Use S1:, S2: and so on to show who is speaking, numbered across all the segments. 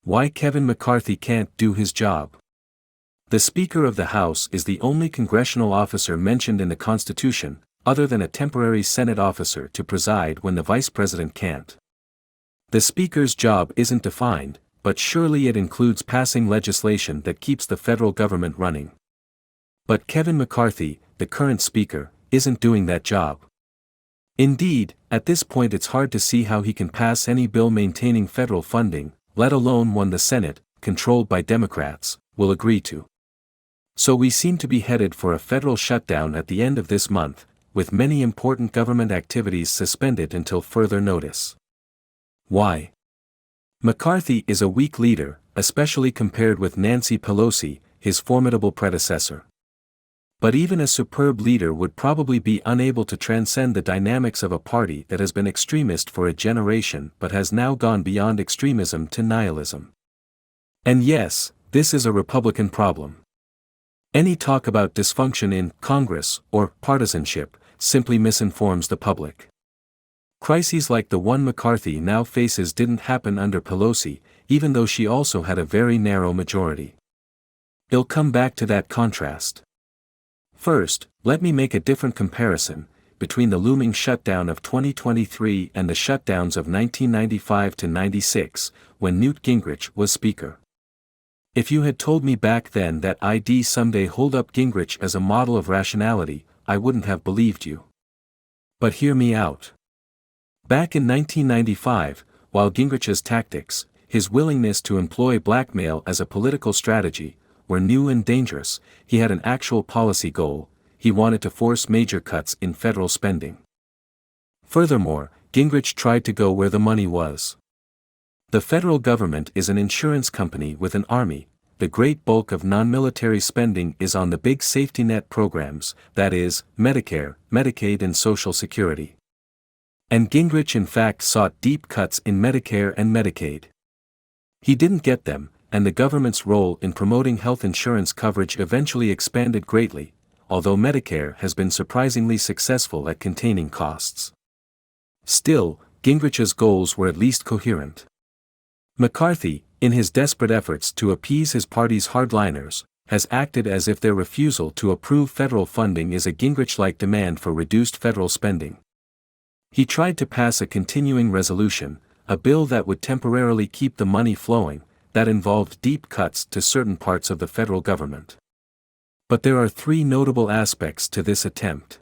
S1: Why Kevin McCarthy can't do his job. The Speaker of the House is the only congressional officer mentioned in the Constitution, other than a temporary Senate officer to preside when the Vice President can't. The Speaker's job isn't defined, but surely it includes passing legislation that keeps the federal government running. But Kevin McCarthy, the current Speaker, isn't doing that job. Indeed, at this point it's hard to see how he can pass any bill maintaining federal funding, let alone one the Senate, controlled by Democrats, will agree to. So we seem to be headed for a federal shutdown at the end of this month, with many important government activities suspended until further notice. Why? McCarthy is a weak leader, especially compared with Nancy Pelosi, his formidable predecessor. But even a superb leader would probably be unable to transcend the dynamics of a party that has been extremist for a generation but has now gone beyond extremism to nihilism. And yes, this is a Republican problem. Any talk about dysfunction in Congress or partisanship simply misinforms the public. Crises like the one McCarthy now faces didn't happen under Pelosi, even though she also had a very narrow majority. I'll come back to that contrast. First, let me make a different comparison between the looming shutdown of 2023 and the shutdowns of 1995 to 96, when Newt Gingrich was Speaker. If you had told me back then that I'd someday hold up Gingrich as a model of rationality, I wouldn't have believed you. But hear me out. Back in 1995, while Gingrich's tactics, his willingness to employ blackmail as a political strategy, were new and dangerous, he had an actual policy goal: he wanted to force major cuts in federal spending. Furthermore, Gingrich tried to go where the money was. The federal government is an insurance company with an army. The great bulk of non-military spending is on the big safety net programs, that is, Medicare, Medicaid and Social Security. And Gingrich in fact sought deep cuts in Medicare and Medicaid. He didn't get them, and the government's role in promoting health insurance coverage eventually expanded greatly, although Medicare has been surprisingly successful at containing costs. Still, Gingrich's goals were at least coherent. McCarthy, in his desperate efforts to appease his party's hardliners, has acted as if their refusal to approve federal funding is a Gingrich-like demand for reduced federal spending. He tried to pass a continuing resolution, a bill that would temporarily keep the money flowing, that involved deep cuts to certain parts of the federal government. But there are three notable aspects to this attempt.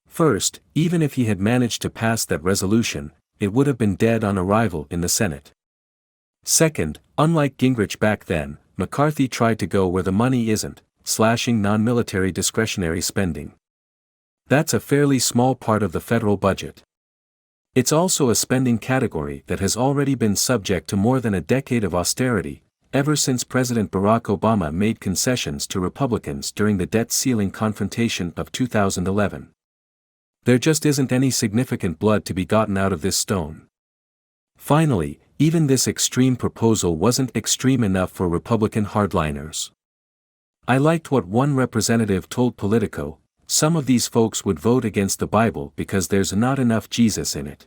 S1: First, even if he had managed to pass that resolution, it would have been dead on arrival in the Senate. Second, unlike Gingrich back then, McCarthy tried to go where the money isn't, slashing non-military discretionary spending. That's a fairly small part of the federal budget. It's also a spending category that has already been subject to more than a decade of austerity, ever since President Barack Obama made concessions to Republicans during the debt ceiling confrontation of 2011. There just isn't any significant blood to be gotten out of this stone. Finally, even this extreme proposal wasn't extreme enough for Republican hardliners. I liked what one representative told Politico: some of these folks would vote against the Bible because there's not enough Jesus in it.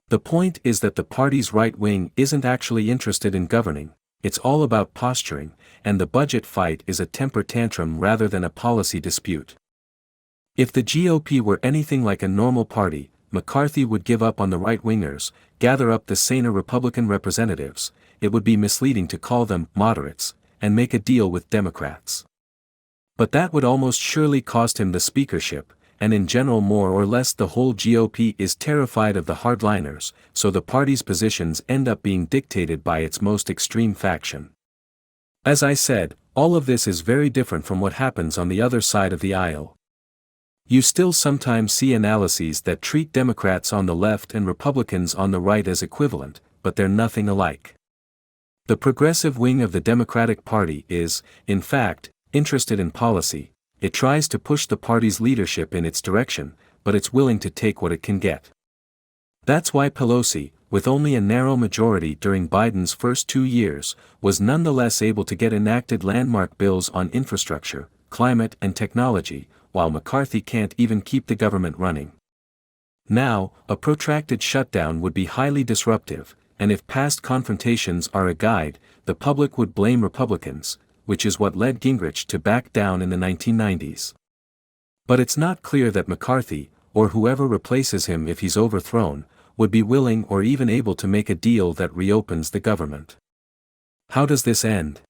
S1: The point is that the party's right wing isn't actually interested in governing, it's all about posturing, and the budget fight is a temper tantrum rather than a policy dispute. If the GOP were anything like a normal party, McCarthy would give up on the right-wingers, gather up the saner Republican representatives, it would be misleading to call them moderates, and make a deal with Democrats. But that would almost surely cost him the speakership, and in general more or less the whole GOP is terrified of the hardliners, so the party's positions end up being dictated by its most extreme faction. As I said, all of this is very different from what happens on the other side of the aisle. You still sometimes see analyses that treat Democrats on the left and Republicans on the right as equivalent, but they're nothing alike. The progressive wing of the Democratic Party is, in fact, interested in policy. It tries to push the party's leadership in its direction, but it's willing to take what it can get. That's why Pelosi, with only a narrow majority during Biden's first 2 years, was nonetheless able to get enacted landmark bills on infrastructure, climate and technology, while McCarthy can't even keep the government running. Now, a protracted shutdown would be highly disruptive, and if past confrontations are a guide, the public would blame Republicans, which is what led Gingrich to back down in the 1990s. But it's not clear that McCarthy, or whoever replaces him if he's overthrown, would be willing or even able to make a deal that reopens the government. How does this end?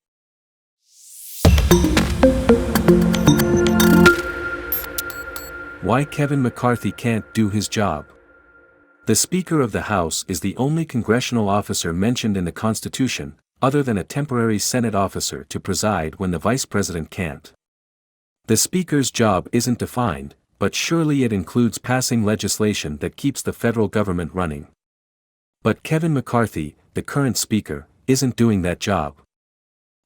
S1: Why Kevin McCarthy can't do his job. The Speaker of the House is the only congressional officer mentioned in the Constitution, other than a temporary Senate officer to preside when the Vice President can't. The Speaker's job isn't defined, but surely it includes passing legislation that keeps the federal government running. But Kevin McCarthy, the current Speaker, isn't doing that job.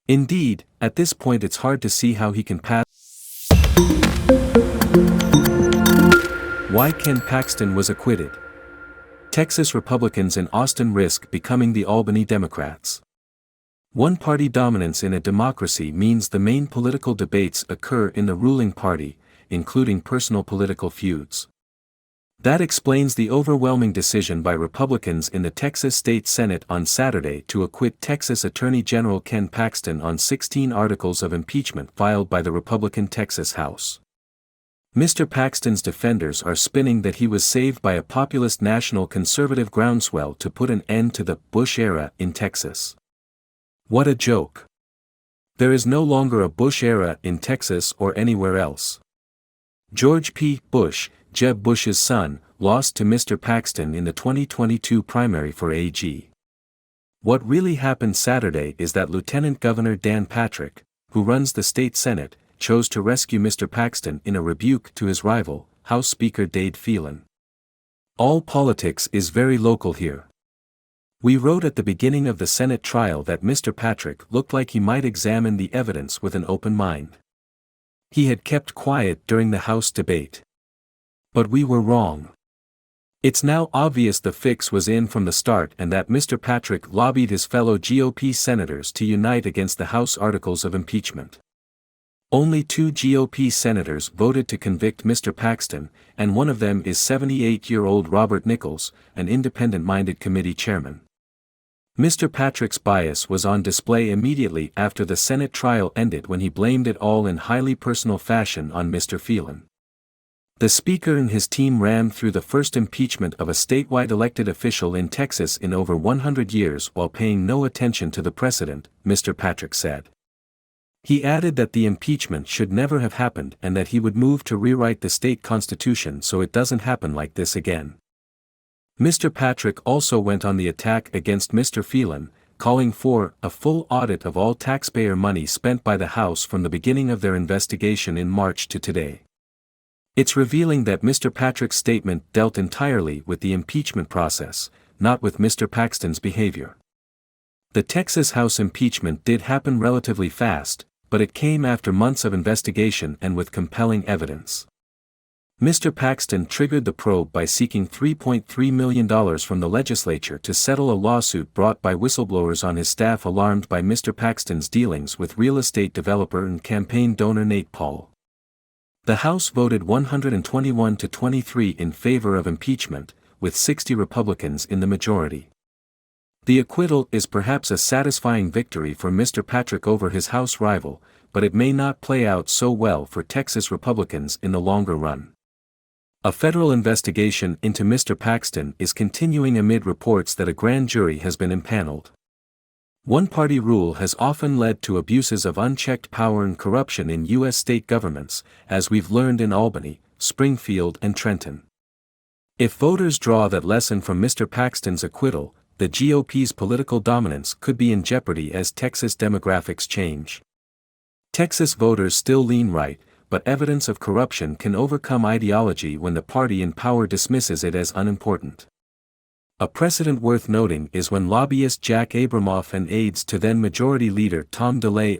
S1: Indeed, at this point it's hard to see how he can pass. Why Ken Paxton was acquitted. Texas Republicans in Austin risk becoming the Albany Democrats. One-party dominance in a democracy means the main political debates occur in the ruling party, including personal political feuds. That explains the overwhelming decision by Republicans in the Texas State Senate on Saturday to acquit Texas Attorney General Ken Paxton on 16 articles of impeachment filed by the Republican Texas House. Mr. Paxton's defenders are spinning that he was saved by a populist national conservative groundswell to put an end to the Bush era in Texas. What a joke. There is no longer a Bush era in Texas or anywhere else. George P. Bush, Jeb Bush's son, lost to Mr. Paxton in the 2022 primary for AG. What really happened Saturday is that Lieutenant Governor Dan Patrick, who runs the state Senate, chose to rescue Mr. Paxton in a rebuke to his rival, House Speaker Dade Phelan. All politics is very local here. We wrote at the beginning of the Senate trial that Mr. Patrick looked like he might examine the evidence with an open mind. He had kept quiet during the House debate. But we were wrong. It's now obvious the fix was in from the start and that Mr. Patrick lobbied his fellow GOP senators to unite against the House articles of impeachment. Only 2 GOP senators voted to convict Mr. Paxton, and one of them is 78-year-old Robert Nichols, an independent-minded committee chairman. Mr. Patrick's bias was on display immediately after the Senate trial ended when he blamed it all in highly personal fashion on Mr. Phelan. The Speaker and his team rammed through the first impeachment of a statewide elected official in Texas in over 100 years while paying no attention to the precedent, Mr. Patrick said. He added that the impeachment should never have happened and that he would move to rewrite the state constitution so it doesn't happen like this again. Mr. Patrick also went on the attack against Mr. Phelan, calling for a full audit of all taxpayer money spent by the House from the beginning of their investigation in March to today. It's revealing that Mr. Patrick's statement dealt entirely with the impeachment process, not with Mr. Paxton's behavior. The Texas House impeachment did happen relatively fast, but it came after months of investigation and with compelling evidence. Mr. Paxton triggered the probe by seeking $3.3 million from the legislature to settle a lawsuit brought by whistleblowers on his staff alarmed by Mr. Paxton's dealings with real estate developer and campaign donor Nate Paul. The House voted 121 to 23 in favor of impeachment, with 60 Republicans in the majority. The acquittal is perhaps a satisfying victory for Mr. Patrick over his House rival, but it may not play out so well for Texas Republicans in the longer run. A federal investigation into Mr. Paxton is continuing amid reports that a grand jury has been impaneled. One-party rule has often led to abuses of unchecked power and corruption in U.S. state governments, as we've learned in Albany, Springfield and Trenton. If voters draw that lesson from Mr. Paxton's acquittal, the GOP's political dominance could be in jeopardy as Texas demographics change. Texas voters still lean right, but evidence of corruption can overcome ideology when the party in power dismisses it as unimportant. A precedent worth noting is when lobbyist Jack Abramoff and aides to then-Majority Leader Tom DeLay